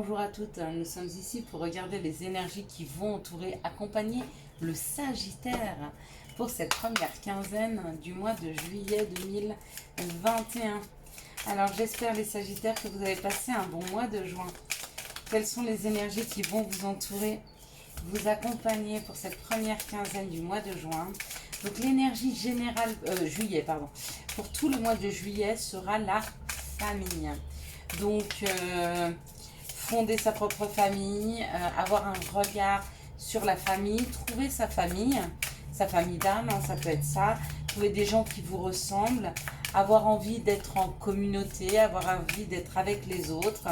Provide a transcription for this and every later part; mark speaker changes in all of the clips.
Speaker 1: Bonjour à toutes, nous sommes ici pour regarder les énergies qui vont entourer, accompagner le Sagittaire pour cette première quinzaine du mois de juillet 2021. Alors j'espère les Sagittaires que vous avez passé un bon mois de juin. Quelles sont les énergies qui vont vous entourer, vous accompagner pour cette première quinzaine du mois de juin? Donc l'énergie générale, juillet pardon, pour tout le mois de juillet sera la famille. Donc fonder sa propre famille, avoir un regard sur la famille, trouver sa famille d'âme, hein, ça peut être ça, trouver des gens qui vous ressemblent, avoir envie d'être en communauté, avoir envie d'être avec les autres.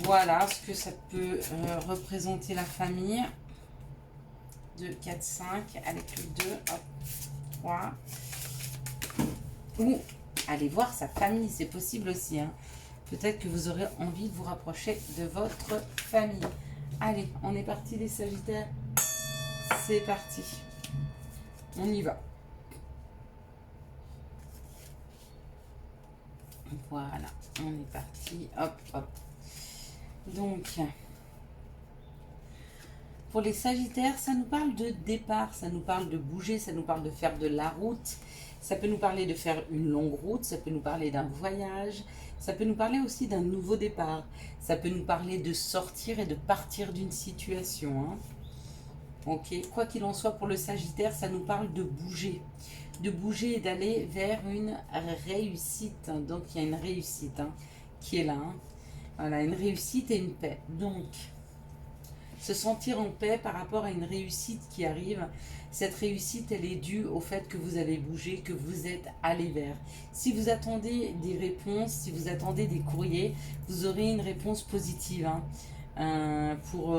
Speaker 1: Voilà ce que ça peut représenter la famille. 2, 4, 5, avec le 2, hop, 3. Ou aller voir sa famille, c'est possible aussi, hein. Peut-être que vous aurez envie de vous rapprocher de votre famille. Allez, on est parti les Sagittaires. C'est parti. On y va. Voilà, on est parti. Hop, hop. Donc, pour les Sagittaires, ça nous parle de départ, ça nous parle de bouger, ça nous parle de faire de la route. Ça peut nous parler de faire une longue route, ça peut nous parler d'un voyage, ça peut nous parler aussi d'un nouveau départ. Ça peut nous parler de sortir et de partir d'une situation, hein. Ok, quoi qu'il en soit, pour le Sagittaire, ça nous parle de bouger et d'aller vers une réussite. Donc il y a une réussite, hein, qui est là, hein. Voilà, une réussite et une paix. Donc se sentir en paix par rapport à une réussite qui arrive. Cette réussite, elle est due au fait que vous avez bougé, que vous êtes allé vers. Si vous attendez des réponses, si vous attendez des courriers, vous aurez une réponse positive, hein. Pour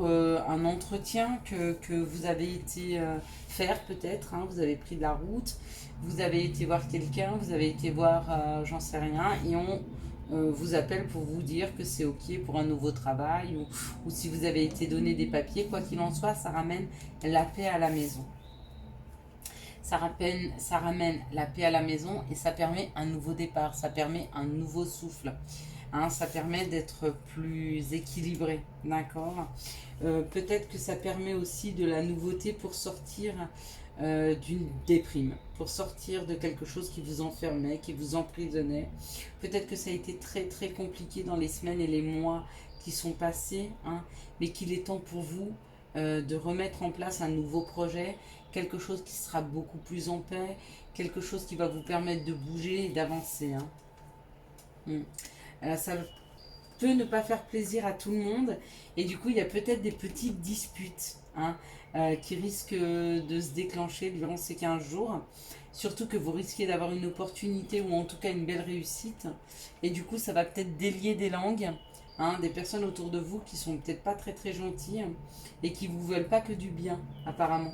Speaker 1: un entretien que vous avez été faire peut-être, hein. Vous avez pris de la route, vous avez été voir quelqu'un, vous avez été voir j'en sais rien, et on vous appelle pour vous dire que c'est ok pour un nouveau travail, ou si vous avez été donné des papiers, quoi qu'il en soit, ça ramène la paix à la maison. Ça ramène la paix à la maison et ça permet un nouveau départ, ça permet un nouveau souffle, hein, ça permet d'être plus équilibré, d'accord. Peut-être que ça permet aussi de la nouveauté pour sortir d'une déprime, pour sortir de quelque chose qui vous enfermait, qui vous emprisonnait. Peut-être que ça a été très très compliqué dans les semaines et les mois qui sont passés, hein, mais qu'il est temps pour vous de remettre en place un nouveau projet, quelque chose qui sera beaucoup plus en paix, quelque chose qui va vous permettre de bouger et d'avancer, hein. Ça peut ne pas faire plaisir à tout le monde, et du coup il y a peut-être des petites disputes, hein, qui risquent de se déclencher durant ces 15 jours, surtout que vous risquez d'avoir une opportunité ou en tout cas une belle réussite, et du coup ça va peut-être délier des langues, hein, des personnes autour de vous qui sont peut-être pas très très gentilles et qui vous veulent pas que du bien apparemment.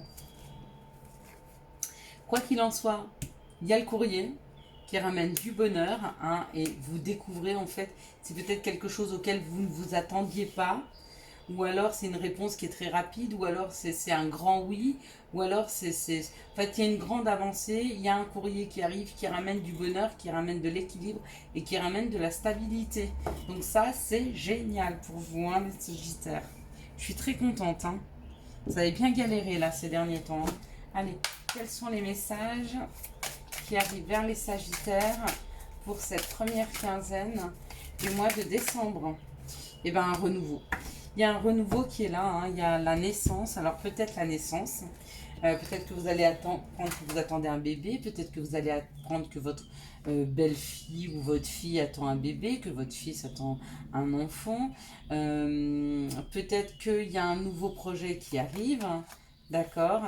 Speaker 1: Quoi qu'il en soit, il y a le courrier qui ramène du bonheur, hein, et vous découvrez en fait, c'est peut-être quelque chose auquel vous ne vous attendiez pas, ou alors c'est une réponse qui est très rapide, ou alors c'est un grand oui, ou alors en fait il y a une grande avancée, il y a un courrier qui arrive, qui ramène du bonheur, qui ramène de l'équilibre et qui ramène de la stabilité. Donc ça c'est génial pour vous, hein, les Sagittaires. Je suis très contente, hein. Vous avez bien galéré là ces derniers temps, hein. Allez, quels sont les messages qui arrivent vers les Sagittaires pour cette première quinzaine du mois de décembre? Eh bien, un renouveau. Il y a un renouveau qui est là, hein. Il y a la naissance. Alors, peut-être la naissance. Peut-être que vous allez apprendre que vous attendez un bébé. Peut-être que vous allez apprendre que votre belle-fille ou votre fille attend un bébé, que votre fils attend un enfant. Peut-être qu'il y a un nouveau projet qui arrive. D'accord.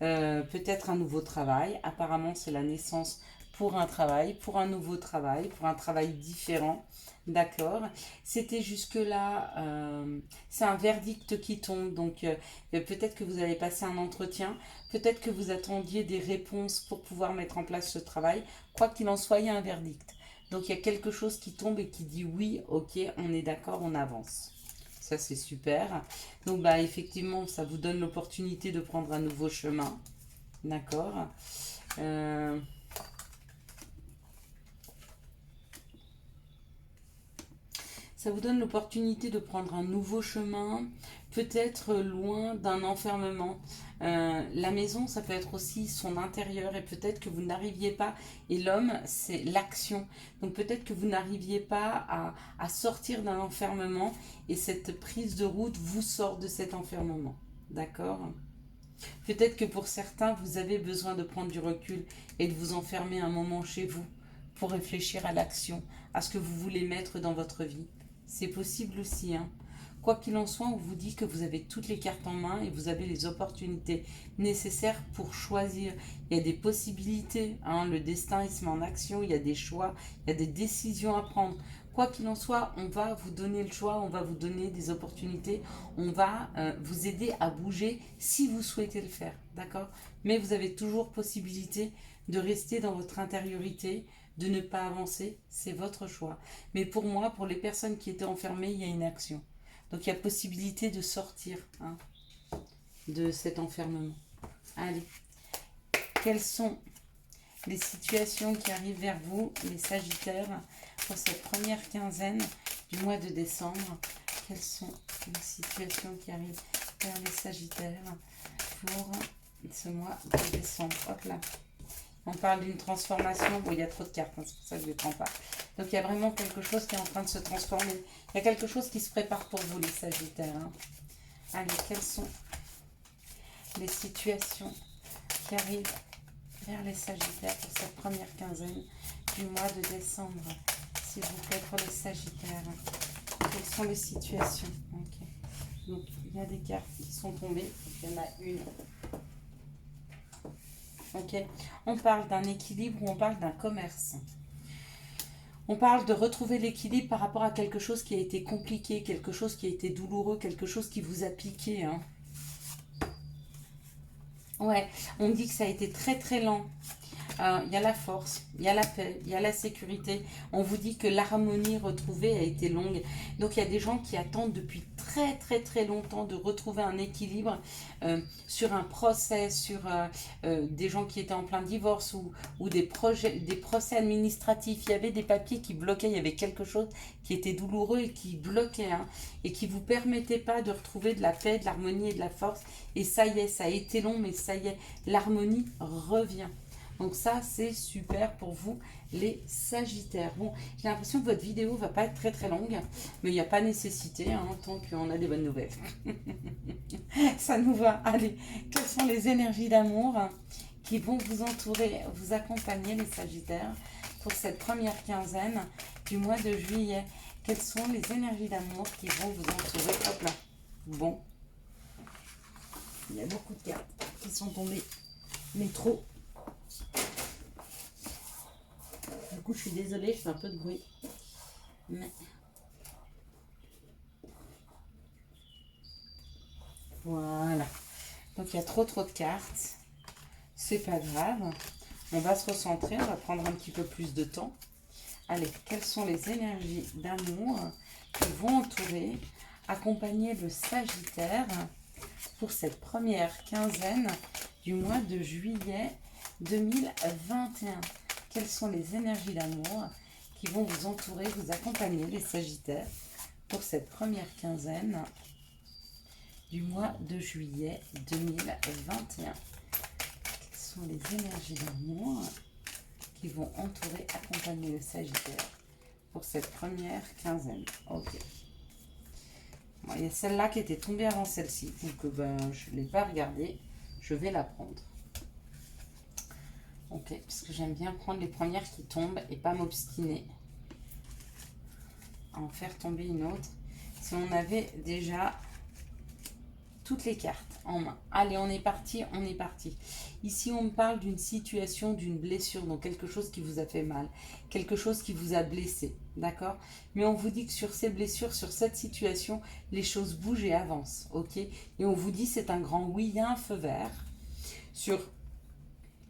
Speaker 1: Peut-être un nouveau travail. Apparemment, c'est la naissance pour un travail, pour un nouveau travail, pour un travail différent. D'accord. C'était jusque-là, c'est un verdict qui tombe. Donc, peut-être que vous allez passer un entretien. Peut-être que vous attendiez des réponses pour pouvoir mettre en place ce travail. Quoi qu'il en soit, il y a un verdict. Donc, il y a quelque chose qui tombe et qui dit oui, ok, on est d'accord, on avance. Ça, c'est super. Donc, bah, effectivement, ça vous donne l'opportunité de prendre un nouveau chemin. D'accord. Ça vous donne l'opportunité de prendre un nouveau chemin, peut-être loin d'un enfermement. La maison, ça peut être aussi son intérieur et peut-être que vous n'arriviez pas, et l'homme, c'est l'action. Donc peut-être que vous n'arriviez pas à sortir d'un enfermement et cette prise de route vous sort de cet enfermement. D'accord? Peut-être que pour certains, vous avez besoin de prendre du recul et de vous enfermer un moment chez vous pour réfléchir à l'action, à ce que vous voulez mettre dans votre vie. C'est possible aussi, hein. Quoi qu'il en soit, on vous dit que vous avez toutes les cartes en main et vous avez les opportunités nécessaires pour choisir. Il y a des possibilités, hein. Le destin, il se met en action, il y a des choix, il y a des décisions à prendre. Quoi qu'il en soit, on va vous donner le choix, on va vous donner des opportunités, on va vous aider à bouger si vous souhaitez le faire, d'accord? Mais vous avez toujours possibilité de rester dans votre intériorité, de ne pas avancer, c'est votre choix. Mais pour moi, pour les personnes qui étaient enfermées, il y a une action. Donc il y a possibilité de sortir, hein, de cet enfermement. Allez, quelles sont les situations qui arrivent vers vous, les Sagittaires, pour cette première quinzaine du mois de décembre? Quelles sont les situations qui arrivent vers les Sagittaires pour ce mois de décembre? Hop là. On parle d'une transformation. Bon, il y a trop de cartes, hein, c'est pour ça que je ne les prends pas. Donc, il y a vraiment quelque chose qui est en train de se transformer. Il y a quelque chose qui se prépare pour vous, les Sagittaires, hein. Allez, quelles sont les situations qui arrivent vers les Sagittaires pour cette première quinzaine du mois de décembre? S'il vous plaît, pour les Sagittaires. Quelles sont les situations? Ok. Donc, il y a des cartes qui sont tombées. Il y en a une. Ok. On parle d'un équilibre ou on parle d'un commerce. On parle de retrouver l'équilibre par rapport à quelque chose qui a été compliqué, quelque chose qui a été douloureux, quelque chose qui vous a piqué, hein. Ouais, on dit que ça a été très très lent. Il y a la force, il y a la paix, il y a la sécurité. On vous dit que l'harmonie retrouvée a été longue. Donc il y a des gens qui attendent depuis très très très longtemps de retrouver un équilibre sur un procès, sur des gens qui étaient en plein divorce ou des procès administratifs. Il y avait des papiers qui bloquaient, il y avait quelque chose qui était douloureux et qui bloquait, hein, et qui ne vous permettait pas de retrouver de la paix, de l'harmonie et de la force. Et ça y est, ça a été long, mais ça y est, l'harmonie revient. Donc ça, c'est super pour vous, les Sagittaires. Bon, j'ai l'impression que votre vidéo va pas être très très longue, mais il n'y a pas nécessité, hein, tant qu'on a des bonnes nouvelles. Ça nous va. Allez, quelles sont les énergies d'amour qui vont vous entourer, vous accompagner, les Sagittaires, pour cette première quinzaine du mois de juillet? Quelles sont les énergies d'amour qui vont vous entourer? Hop là. Bon. Il y a beaucoup de cartes qui sont tombées, mais trop. Du coup, je suis désolée, je fais un peu de bruit. Mais... voilà. Donc, il y a trop de cartes. C'est pas grave. On va se recentrer, on va prendre un petit peu plus de temps. Allez, quelles sont les énergies d'amour qui vont entourer, accompagner le Sagittaire pour cette première quinzaine du mois de juillet 2021? Quelles sont les énergies d'amour qui vont vous entourer, vous accompagner, les Sagittaires, pour cette première quinzaine du mois de juillet 2021? Quelles sont les énergies d'amour qui vont entourer, accompagner le Sagittaire pour cette première quinzaine? Ok. Bon, il y a celle-là qui était tombée avant celle-ci, donc je ne l'ai pas regardée. Je vais la prendre. Ok, parce que j'aime bien prendre les premières qui tombent et pas m'obstiner à en faire tomber une autre. Si on avait déjà toutes les cartes en main. Allez, on est parti, on est parti. Ici, on me parle d'une situation, d'une blessure, donc quelque chose qui vous a fait mal, quelque chose qui vous a blessé, d'accord? Mais on vous dit que sur ces blessures, sur cette situation, les choses bougent et avancent, ok? Et on vous dit c'est un grand oui, il y a un feu vert sur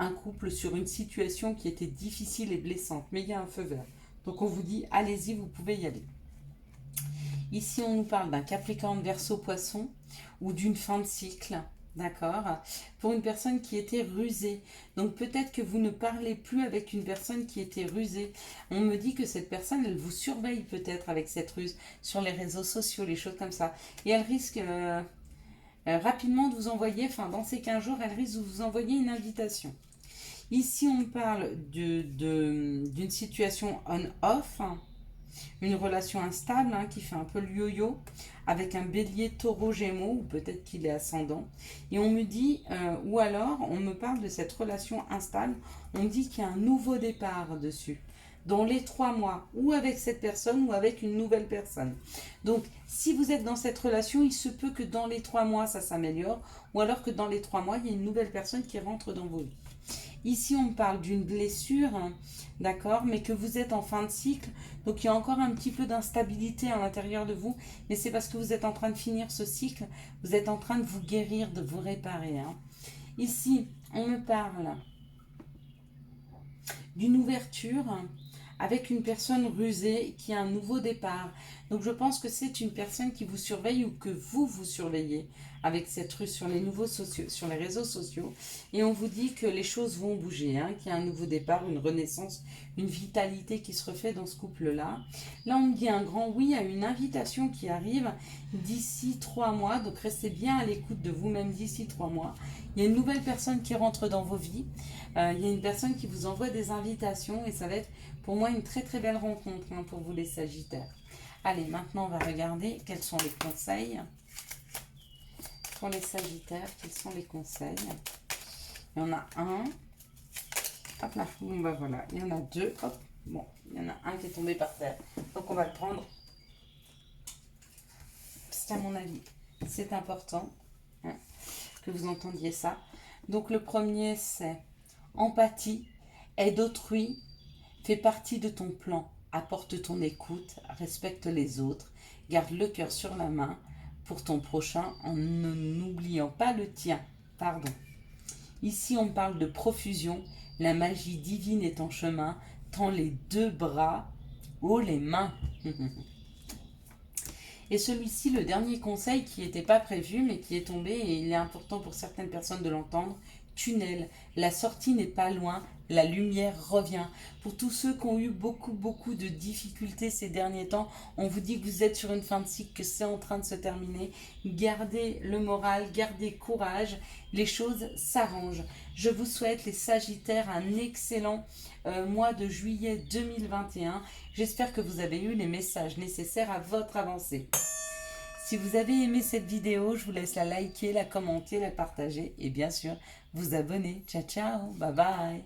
Speaker 1: un couple, sur une situation qui était difficile et blessante, mais il y a un feu vert. Donc on vous dit, allez-y, vous pouvez y aller. Ici, on nous parle d'un Capricorne, Verseau, Poisson, ou d'une fin de cycle, D'accord? Pour une personne qui était rusée. Donc peut-être que vous ne parlez plus avec une personne qui était rusée. On me dit que cette personne, elle vous surveille peut-être avec cette ruse sur les réseaux sociaux, les choses comme ça. Et elle risque rapidement de vous envoyer, enfin dans ces 15 jours, elle risque de vous envoyer une invitation. Ici, on parle d'une situation on-off, hein, une relation instable hein, qui fait un peu le yo-yo avec un bélier taureau gémeaux ou peut-être qu'il est ascendant. Et on me dit, ou alors on me parle de cette relation instable, on me dit qu'il y a un nouveau départ dessus dans les 3 mois, ou avec cette personne ou avec une nouvelle personne. Donc, si vous êtes dans cette relation, il se peut que dans les 3 mois, ça s'améliore, ou alors que dans les 3 mois, il y a une nouvelle personne qui rentre dans vos vies. Ici, on parle d'une blessure, hein, d'accord, mais que vous êtes en fin de cycle. Donc, il y a encore un petit peu d'instabilité à l'intérieur de vous, mais c'est parce que vous êtes en train de finir ce cycle, vous êtes en train de vous guérir, de vous réparer. Hein. Ici, on me parle d'une ouverture avec une personne rusée qui a un nouveau départ. Donc je pense que c'est une personne qui vous surveille ou que vous surveillez avec cette ruse sur les sur les réseaux sociaux. Et on vous dit que les choses vont bouger, hein, qu'il y a un nouveau départ, une renaissance, une vitalité qui se refait dans ce couple-là. Là, on me dit un grand oui à une invitation qui arrive d'ici 3 mois. Donc restez bien à l'écoute de vous-même d'ici 3 mois. Il y a une nouvelle personne qui rentre dans vos vies. Il y a une personne qui vous envoie des invitations et ça va être pour moi une très très belle rencontre hein, pour vous les Sagittaires. Allez, maintenant on va regarder quels sont les conseils pour les Sagittaires. Quels sont les conseils? Il y en a un. Hop là, bon bah voilà, il y en a deux. Hop, bon, il y en a un qui est tombé par terre. Donc on va le prendre. Parce qu'à mon avis, c'est important hein, que vous entendiez ça. Donc le premier c'est empathie, aide autrui, fait partie de ton plan, apporte ton écoute, respecte les autres, garde le cœur sur la main pour ton prochain en n'oubliant pas le tien. Pardon. Ici on parle de profusion, la magie divine est en chemin, tends les 2 bras, haut les mains. Et celui-ci, le dernier conseil qui n'était pas prévu mais qui est tombé et il est important pour certaines personnes de l'entendre, tunnel, la sortie n'est pas loin, la lumière revient. Pour tous ceux qui ont eu beaucoup de difficultés ces derniers temps, on vous dit que vous êtes sur une fin de cycle, que c'est en train de se terminer. Gardez le moral, gardez courage, les choses s'arrangent. Je vous souhaite les Sagittaires un excellent mois de juillet 2021. J'espère que vous avez eu les messages nécessaires à votre avancée. Si vous avez aimé cette vidéo, je vous laisse la liker, la commenter, la partager et bien sûr vous abonner. Ciao ciao, bye bye.